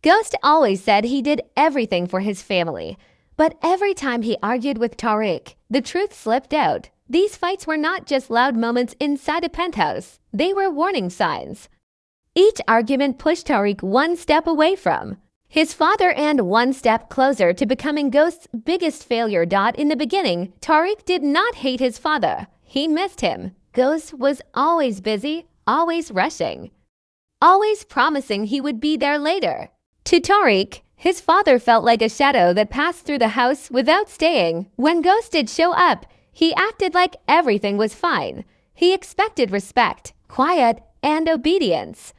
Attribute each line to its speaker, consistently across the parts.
Speaker 1: Ghost always said he did everything for his family, but every time he argued with Tariq, the truth slipped out. These fights were not just loud moments inside a penthouse, they were warning signs. Each argument pushed Tariq one step away from his father and one step closer to becoming Ghost's biggest failure. In the beginning, Tariq did not hate his father. He missed him. Ghost was always busy, always rushing, always promising he would be there later. To Tariq, his father felt like a shadow that passed through the house without staying. When Ghost did show up, he acted like everything was fine. He expected respect, quiet, and obedience,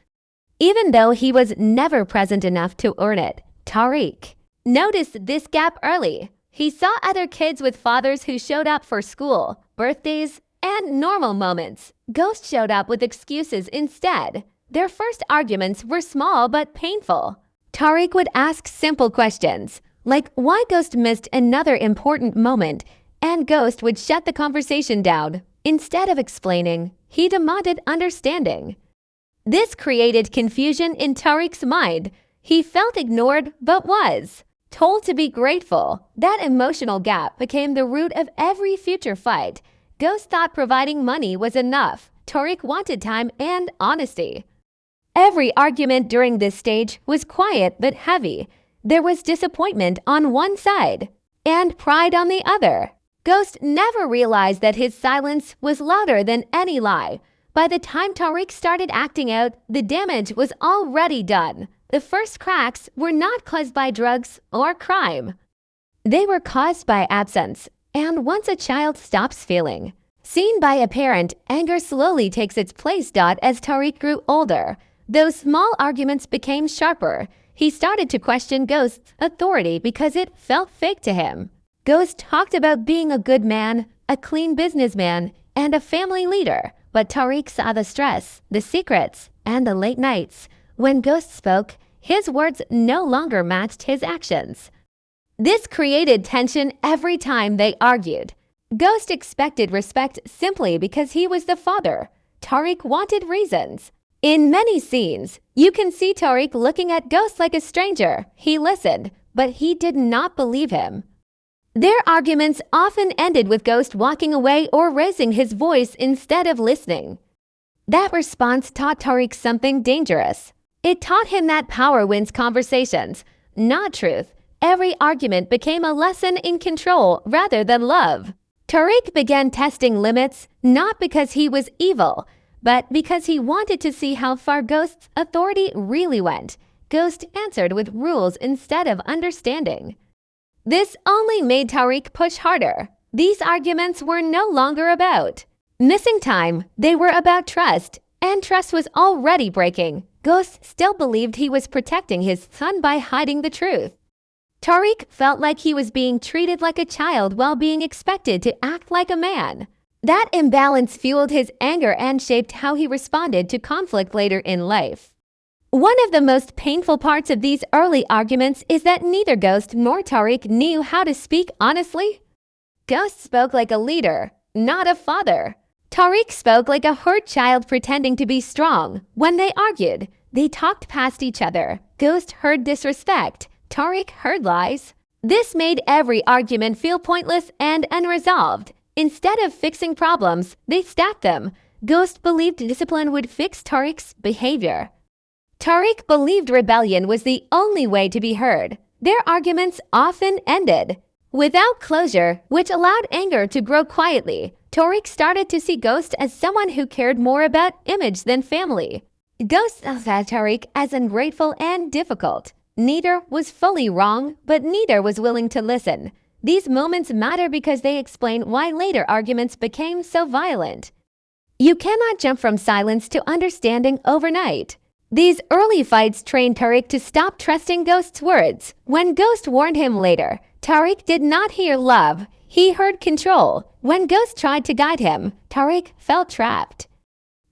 Speaker 1: even though he was never present enough to earn it. Tariq noticed this gap early. He saw other kids with fathers who showed up for school, birthdays, and normal moments. Ghost showed up with excuses instead. Their first arguments were small but painful. Tariq would ask simple questions, like why Ghost missed another important moment, and Ghost would shut the conversation down. Instead of explaining, he demanded understanding. This created confusion in Tariq's mind. He felt ignored but was told to be grateful. That emotional gap became the root of every future fight. Ghost thought providing money was enough. Tariq wanted time and honesty. Every argument during this stage was quiet but heavy. There was disappointment on one side and pride on the other. Ghost never realized that his silence was louder than any lie. By the time Tariq started acting out, the damage was already done. The first cracks were not caused by drugs or crime. They were caused by absence. And once a child stops feeling seen by a parent, anger slowly takes its place. As Tariq grew older, those small arguments became sharper. He started to question Ghost's authority because it felt fake to him. Ghost talked about being a good man, a clean businessman, and a family leader. But Tariq saw the stress, the secrets, and the late nights. When Ghost spoke, his words no longer matched his actions. This created tension every time they argued. Ghost expected respect simply because he was the father. Tariq wanted reasons. In many scenes, you can see Tariq looking at Ghost like a stranger. He listened, but he did not believe him. Their arguments often ended with Ghost walking away or raising his voice instead of listening. That response taught Tariq something dangerous. It taught him that power wins conversations, not truth. Every argument became a lesson in control rather than love. Tariq began testing limits, not because he was evil, but because he wanted to see how far Ghost's authority really went. Ghost answered with rules instead of understanding. This only made Tariq push harder. These arguments were no longer about missing time. They were about trust, and trust was already breaking. Ghost still believed he was protecting his son by hiding the truth. Tariq felt like he was being treated like a child while being expected to act like a man. That imbalance fueled his anger and shaped how he responded to conflict later in life. One of the most painful parts of these early arguments is that neither Ghost nor Tariq knew how to speak honestly. Ghost spoke like a leader, not a father. Tariq spoke like a hurt child pretending to be strong. When they argued, they talked past each other. Ghost heard disrespect. Tariq heard lies. This made every argument feel pointless and unresolved. Instead of fixing problems, they stacked them. Ghost believed discipline would fix Tariq's behavior. Tariq believed rebellion was the only way to be heard. Their arguments often ended without closure, which allowed anger to grow quietly. Tariq started to see Ghost as someone who cared more about image than family. Ghost saw Tariq as ungrateful and difficult. Neither was fully wrong, but neither was willing to listen. These moments matter because they explain why later arguments became so violent. You cannot jump from silence to understanding overnight. These early fights trained Tariq to stop trusting Ghost's words. When Ghost warned him later, Tariq did not hear love. He heard control. When Ghost tried to guide him, Tariq felt trapped.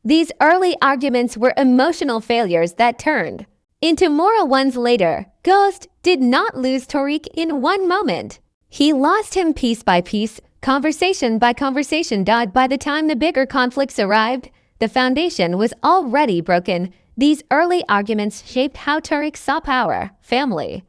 Speaker 1: These early arguments were emotional failures that turned into moral ones later. Ghost did not lose Tariq in one moment. He lost him piece by piece, conversation by conversation. By the time the bigger conflicts arrived, the foundation was already broken. These early arguments shaped how Tariq saw power, family,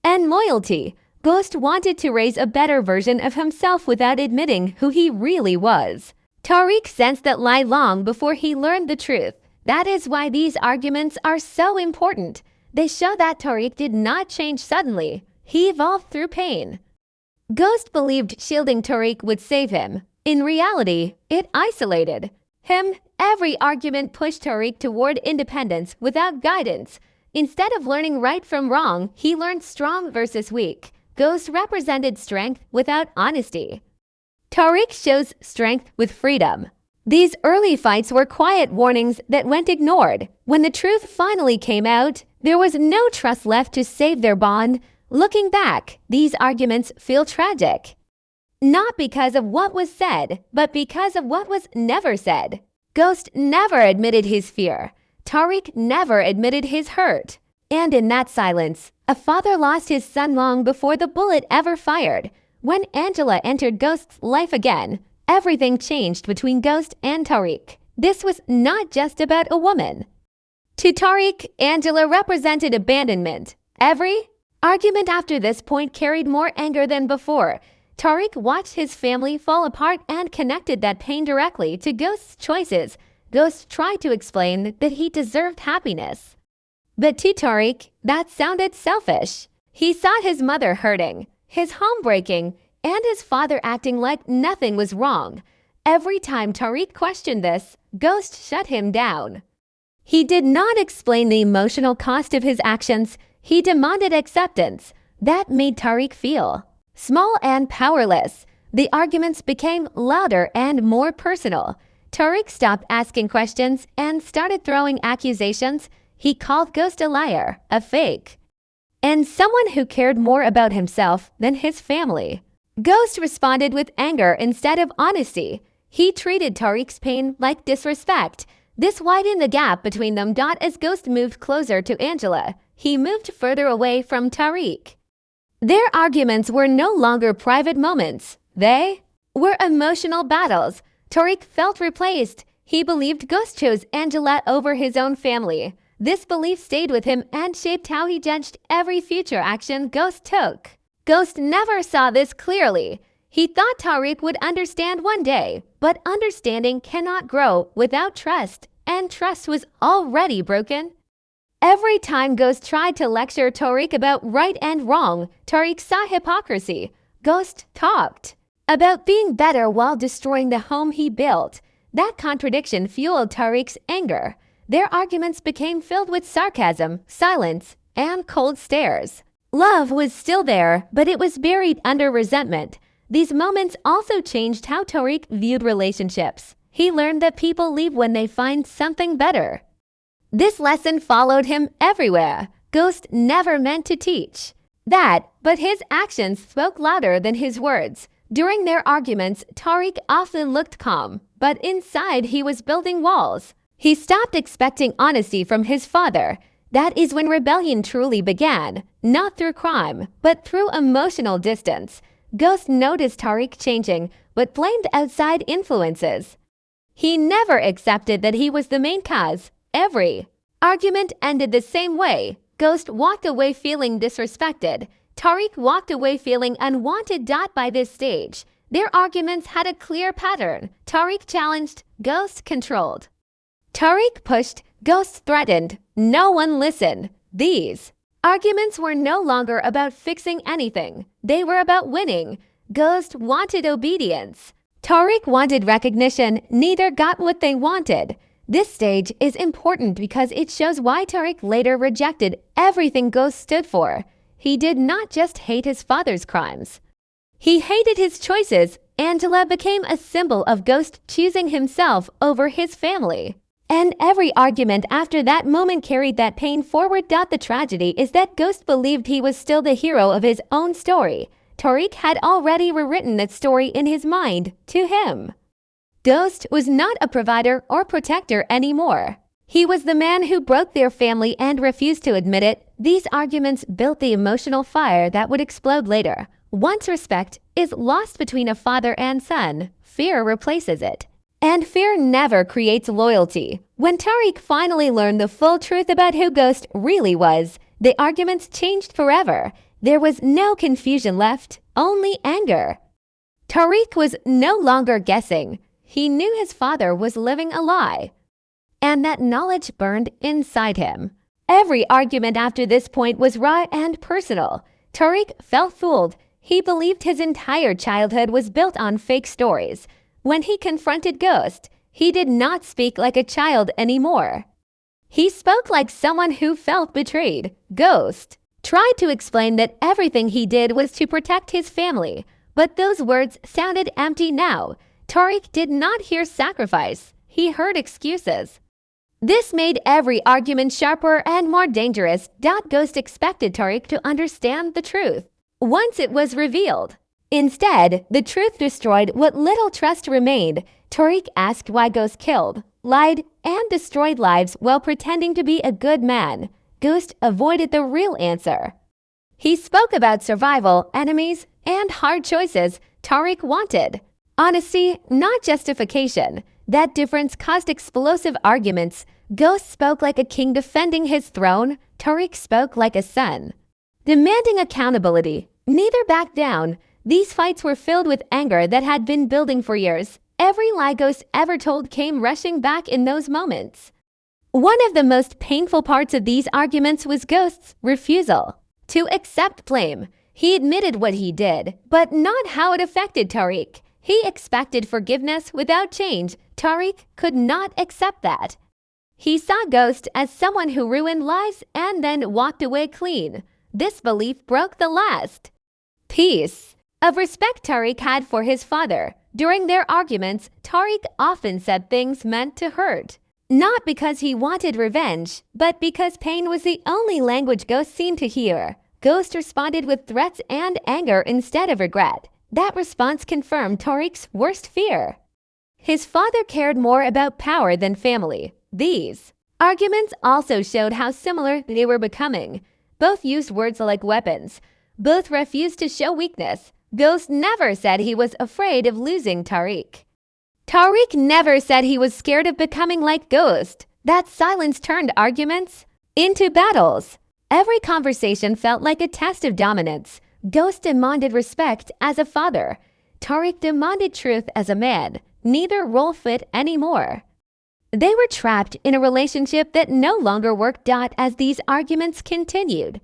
Speaker 1: and loyalty. Ghost wanted to raise a better version of himself without admitting who he really was. Tariq sensed that lie long before he learned the truth. That is why these arguments are so important. They show that Tariq did not change suddenly. He evolved through pain. Ghost believed shielding Tariq would save him. In reality, it isolated him. Every argument pushed Tariq toward independence without guidance. Instead of learning right from wrong, he learned strong versus weak. Ghost represented strength without honesty. Tariq shows strength with freedom. These early fights were quiet warnings that went ignored. When the truth finally came out, there was no trust left to save their bond. Looking back, these arguments feel tragic. Not because of what was said, but because of what was never said. Ghost never admitted his fear. Tariq never admitted his hurt. And in that silence, a father lost his son long before the bullet ever fired. When Angela entered Ghost's life again, everything changed between Ghost and Tariq. This was not just about a woman. To Tariq, Angela represented abandonment. Every argument after this point carried more anger than before. Tariq watched his family fall apart and connected that pain directly to Ghost's choices. Ghost tried to explain that he deserved happiness. But to Tariq, that sounded selfish. He saw his mother hurting, his home breaking, and his father acting like nothing was wrong. Every time Tariq questioned this, Ghost shut him down. He did not explain the emotional cost of his actions. He demanded acceptance. That made Tariq feel small and powerless. The arguments became louder and more personal. Tariq stopped asking questions and started throwing accusations. He called Ghost a liar, a fake, and someone who cared more about himself than his family. Ghost responded with anger instead of honesty. He treated Tariq's pain like disrespect. This widened the gap between them. As Ghost moved closer to Angela, he moved further away from Tariq. Their arguments were no longer private moments. They were emotional battles. Tariq felt replaced. He believed Ghost chose Angela over his own family. This belief stayed with him and shaped how he judged every future action Ghost took. Ghost never saw this clearly. He thought Tariq would understand one day, but understanding cannot grow without trust, and trust was already broken. Every time Ghost tried to lecture Tariq about right and wrong, Tariq saw hypocrisy. Ghost talked about being better while destroying the home he built. That contradiction fueled Tariq's anger. Their arguments became filled with sarcasm, silence, and cold stares. Love was still there, but it was buried under resentment. These moments also changed how Tariq viewed relationships. He learned that people leave when they find something better. This lesson followed him everywhere. Ghost never meant to teach that, but his actions spoke louder than his words. During their arguments, Tariq often looked calm, but inside he was building walls. He stopped expecting honesty from his father. That is when rebellion truly began, not through crime, but through emotional distance. Ghost noticed Tariq changing, but blamed outside influences. He never accepted that he was the main cause. Every argument ended the same way. Ghost walked away feeling disrespected. Tariq walked away feeling unwanted. By this stage, their arguments had a clear pattern. Tariq challenged, Ghost controlled. Tariq pushed, Ghost threatened. No one listened. These arguments were no longer about fixing anything. They were about winning. Ghost wanted obedience. Tariq wanted recognition. Neither got what they wanted. This stage is important because it shows why Tariq later rejected everything Ghost stood for. He did not just hate his father's crimes. He hated his choices. Angela became a symbol of Ghost choosing himself over his family. And every argument after that moment carried that pain forward. The tragedy is that Ghost believed he was still the hero of his own story. Tariq had already rewritten that story in his mind to him. Ghost was not a provider or protector anymore. He was the man who broke their family and refused to admit it. These arguments built the emotional fire that would explode later. Once respect is lost between a father and son, fear replaces it. And fear never creates loyalty. When Tariq finally learned the full truth about who Ghost really was, the arguments changed forever. There was no confusion left, only anger. Tariq was no longer guessing. He knew his father was living a lie. And that knowledge burned inside him. Every argument after this point was raw and personal. Tariq felt fooled. He believed his entire childhood was built on fake stories. When he confronted Ghost, he did not speak like a child anymore. He spoke like someone who felt betrayed. Ghost tried to explain that everything he did was to protect his family, but those words sounded empty now. Tariq did not hear sacrifice. He heard excuses. This made every argument sharper and more dangerous. Ghost expected Tariq to understand the truth once it was revealed. Instead, the truth destroyed what little trust remained. Tariq asked why Ghost killed, lied, and destroyed lives while pretending to be a good man. Ghost avoided the real answer. He spoke about survival, enemies, and hard choices Tariq wanted. Honesty, not justification. That difference caused explosive arguments. Ghost spoke like a king defending his throne. Tariq spoke like a son, demanding accountability. Neither backed down. These fights were filled with anger that had been building for years. Every lie Ghost ever told came rushing back in those moments. One of the most painful parts of these arguments was Ghost's refusal to accept blame. He admitted what he did, but not how it affected Tariq. He expected forgiveness without change. Tariq could not accept that. He saw Ghost as someone who ruined lives and then walked away clean. This belief broke the last piece of respect Tariq had for his father. During their arguments, Tariq often said things meant to hurt. Not because he wanted revenge, but because pain was the only language Ghost seemed to hear. Ghost responded with threats and anger instead of regret. That response confirmed Tariq's worst fear. His father cared more about power than family. These arguments also showed how similar they were becoming. Both used words like weapons. Both refused to show weakness. Ghost never said he was afraid of losing Tariq. Tariq never said he was scared of becoming like Ghost. That silence turned arguments into battles. Every conversation felt like a test of dominance. Ghost demanded respect as a father. Tariq demanded truth as a man. Neither role fit anymore. They were trapped in a relationship that no longer worked out as these arguments continued.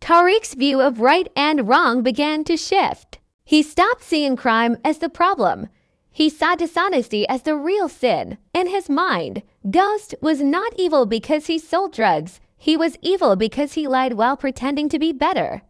Speaker 1: Tariq's view of right and wrong began to shift. He stopped seeing crime as the problem. He saw dishonesty as the real sin. In his mind, Ghost was not evil because he sold drugs. He was evil because he lied while pretending to be better.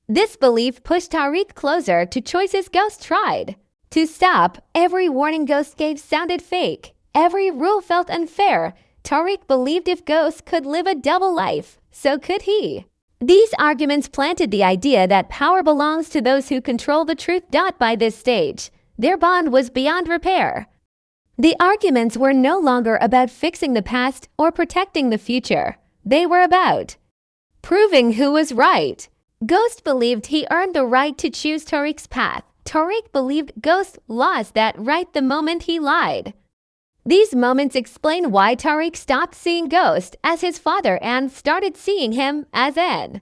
Speaker 1: This belief pushed Tariq closer to choices Ghost tried to stop. Every warning Ghost gave sounded fake. Every rule felt unfair. Tariq believed if Ghost could live a double life, so could he. These arguments planted the idea that power belongs to those who control the truth. By this stage, their bond was beyond repair. The arguments were no longer about fixing the past or protecting the future. They were about proving who was right. Ghost believed he earned the right to choose Tariq's path. Tariq believed Ghost lost that right the moment he lied. These moments explain why Tariq stopped seeing Ghost as his father and started seeing him as an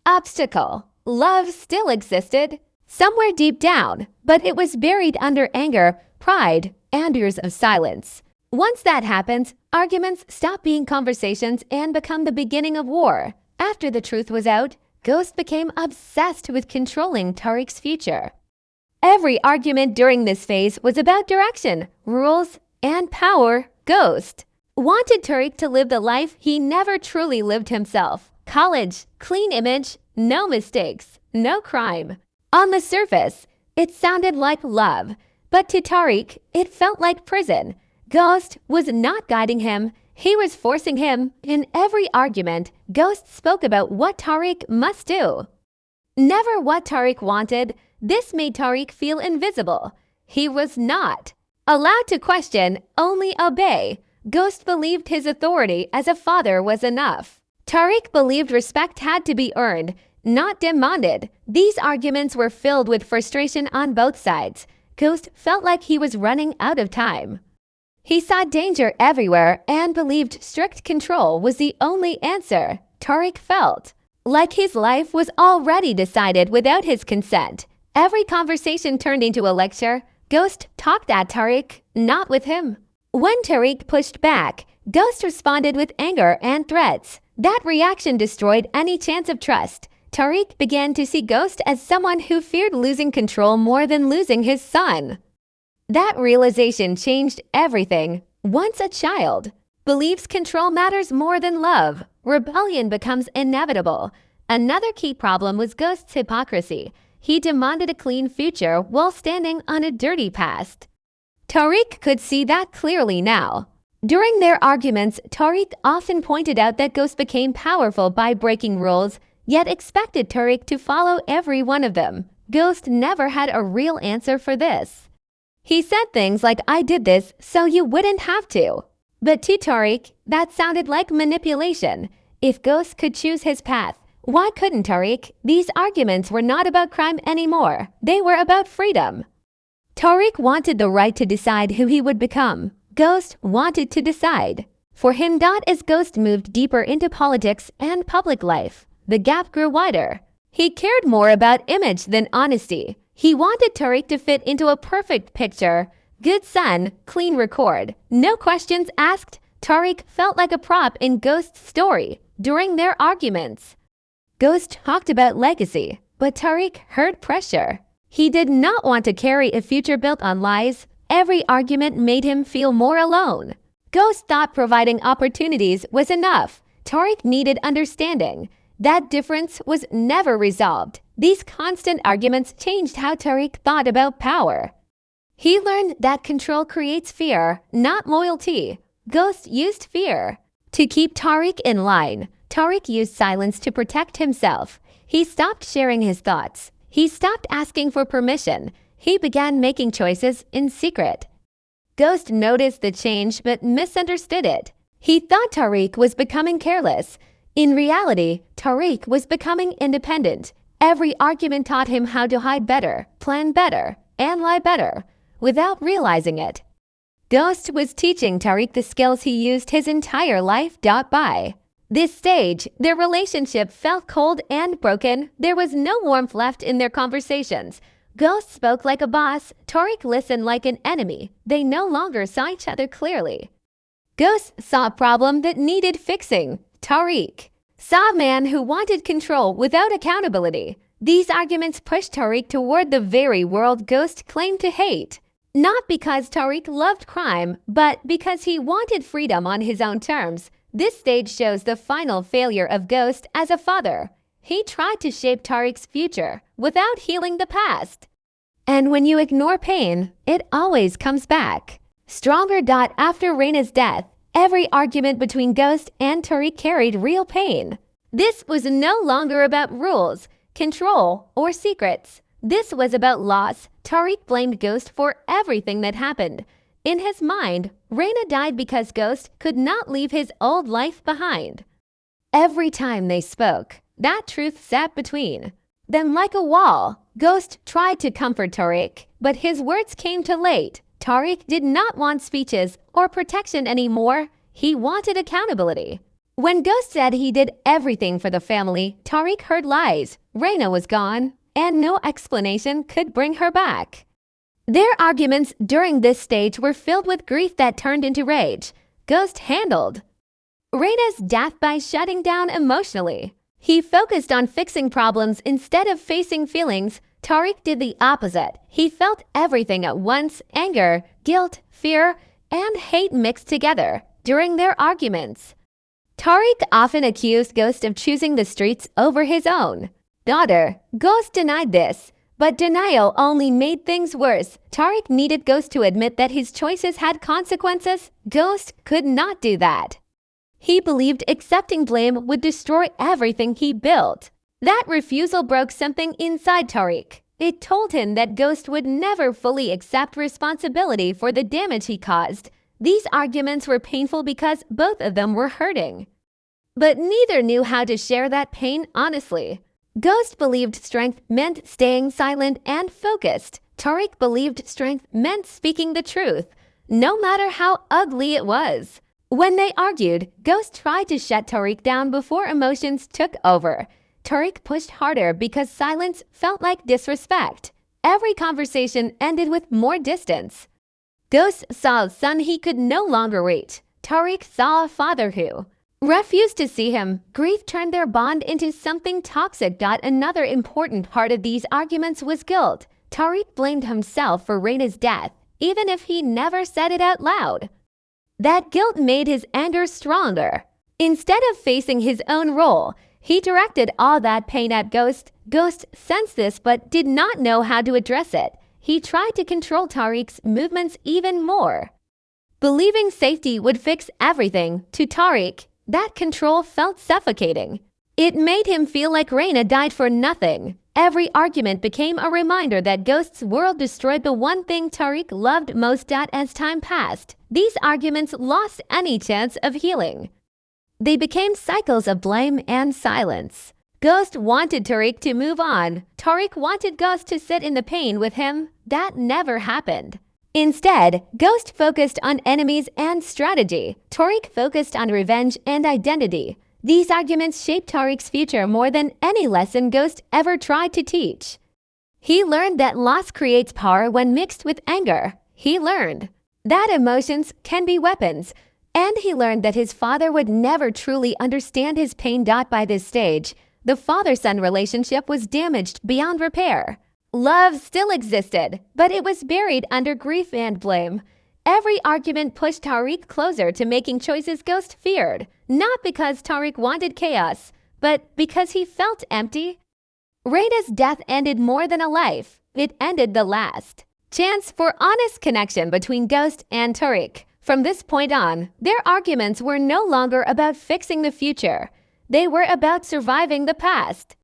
Speaker 1: obstacle. Love still existed somewhere deep down, but it was buried under anger, pride, and years of silence. Once that happens, arguments stop being conversations and become the beginning of war. After the truth was out, Ghost became obsessed with controlling Tariq's future. Every argument during this phase was about direction, rules, and power. Ghost wanted Tariq to live the life he never truly lived himself. College, clean image, no mistakes, no crime. On the surface, it sounded like love, but to Tariq, it felt like prison. Ghost was not guiding him. He was forcing him. In every argument, Ghost spoke about what Tariq must do, never what Tariq wanted. This made Tariq feel invisible. He was not allowed to question, only obey. Ghost believed his authority as a father was enough. Tariq believed respect had to be earned, not demanded. These arguments were filled with frustration on both sides. Ghost felt like he was running out of time. He saw danger everywhere and believed strict control was the only answer. Tariq felt like his life was already decided without his consent. Every conversation turned into a lecture. Ghost talked at Tariq, not with him. When Tariq pushed back, Ghost responded with anger and threats. That reaction destroyed any chance of trust. Tariq began to see Ghost as someone who feared losing control more than losing his son. That realization changed everything. Once a child believes control matters more than love, rebellion becomes inevitable. Another key problem was Ghost's hypocrisy. He demanded a clean future while standing on a dirty past. Tariq could see that clearly now. During their arguments, Tariq often pointed out that Ghost became powerful by breaking rules, yet expected Tariq to follow every one of them. Ghost never had a real answer for this. He said things like, "I did this so you wouldn't have to." But to Tariq, that sounded like manipulation. If Ghost could choose his path, why couldn't Tariq? These arguments were not about crime anymore. They were about freedom. Tariq wanted the right to decide who he would become. Ghost wanted to decide for him. As Ghost moved deeper into politics and public life, the gap grew wider. He cared more about image than honesty. He wanted Tariq to fit into a perfect picture. Good son, clean record, no questions asked. Tariq felt like a prop in Ghost's story. During their arguments, Ghost talked about legacy, but Tariq heard pressure. He did not want to carry a future built on lies. Every argument made him feel more alone. Ghost thought providing opportunities was enough. Tariq needed understanding. That difference was never resolved. These constant arguments changed how Tariq thought about power. He learned that control creates fear, not loyalty. Ghost used fear to keep Tariq in line. Tariq used silence to protect himself. He stopped sharing his thoughts. He stopped asking for permission. He began making choices in secret. Ghost noticed the change but misunderstood it. He thought Tariq was becoming careless. In reality, Tariq was becoming independent. Every argument taught him how to hide better, plan better, and lie better, without realizing it. Ghost was teaching Tariq the skills he used his entire life. By this stage, their relationship felt cold and broken. There was no warmth left in their conversations. Ghost spoke like a boss. Tariq listened like an enemy. They no longer saw each other clearly. Ghost saw a problem that needed fixing. Tariq saw a man who wanted control without accountability. These arguments pushed Tariq toward the very world Ghost claimed to hate. Not because Tariq loved crime, but because he wanted freedom on his own terms. This stage shows the final failure of Ghost as a father. He tried to shape Tariq's future without healing the past. And when you ignore pain, it always comes back. Stronger. After Reina's death, every argument between Ghost and Tariq carried real pain. This was no longer about rules, control, or secrets. This was about loss. Tariq blamed Ghost for everything that happened. In his mind, Reina died because Ghost could not leave his old life behind. Every time they spoke, that truth sat between them like a wall. Ghost tried to comfort Tariq, but his words came too late. Tariq did not want speeches or protection anymore. He wanted accountability. When Ghost said he did everything for the family, Tariq heard lies. Reina was gone, and no explanation could bring her back. Their arguments during this stage were filled with grief that turned into rage. Ghost handled Reina's death by shutting down emotionally. He focused on fixing problems instead of facing feelings. Tariq did the opposite. He felt everything at once: anger, guilt, fear, and hate mixed together. During their arguments, Tariq often accused Ghost of choosing the streets over his own daughter. Ghost denied this, but denial only made things worse. Tariq needed Ghost to admit that his choices had consequences. Ghost could not do that. He believed accepting blame would destroy everything he built. That refusal broke something inside Tariq. It told him that Ghost would never fully accept responsibility for the damage he caused. These arguments were painful because both of them were hurting. But neither knew how to share that pain honestly. Ghost believed strength meant staying silent and focused. Tariq believed strength meant speaking the truth. no matter how ugly it was. When they argued, Ghost tried to shut Tariq down before emotions took over. Tariq pushed harder because silence felt like disrespect. Every conversation ended with more distance. Ghost saw a son he could no longer reach. Tariq saw a father who refused to see him. Grief turned their bond into something toxic. Another important part of these arguments was guilt. Tariq blamed himself for Reina's death, even if he never said it out loud. That guilt made his anger stronger. Instead of facing his own role, he directed all that pain at Ghost. Ghost sensed this but did not know how to address it. He tried to control Tariq's movements even more. Believing safety would fix everything, to Tariq, that control felt suffocating. It made him feel like Reina died for nothing. Every argument became a reminder that Ghost's world destroyed the one thing Tariq loved most. As time passed, these arguments lost any chance of healing. They became cycles of blame and silence. Ghost wanted Tariq to move on. Tariq wanted Ghost to sit in the pain with him. That never happened. Instead, Ghost focused on enemies and strategy. Tariq focused on revenge and identity. These arguments shaped Tariq's future more than any lesson Ghost ever tried to teach. He learned that loss creates power when mixed with anger. He learned that emotions can be weapons. And he learned that his father would never truly understand his pain. By this stage, the father-son relationship was damaged beyond repair. Love still existed, but it was buried under grief and blame. Every argument pushed Tariq closer to making choices Ghost feared, not because Tariq wanted chaos, but because he felt empty. Reina's death ended more than a life. It ended the last chance for honest connection between Ghost and Tariq. From this point on, their arguments were no longer about fixing the future. They were about surviving the past.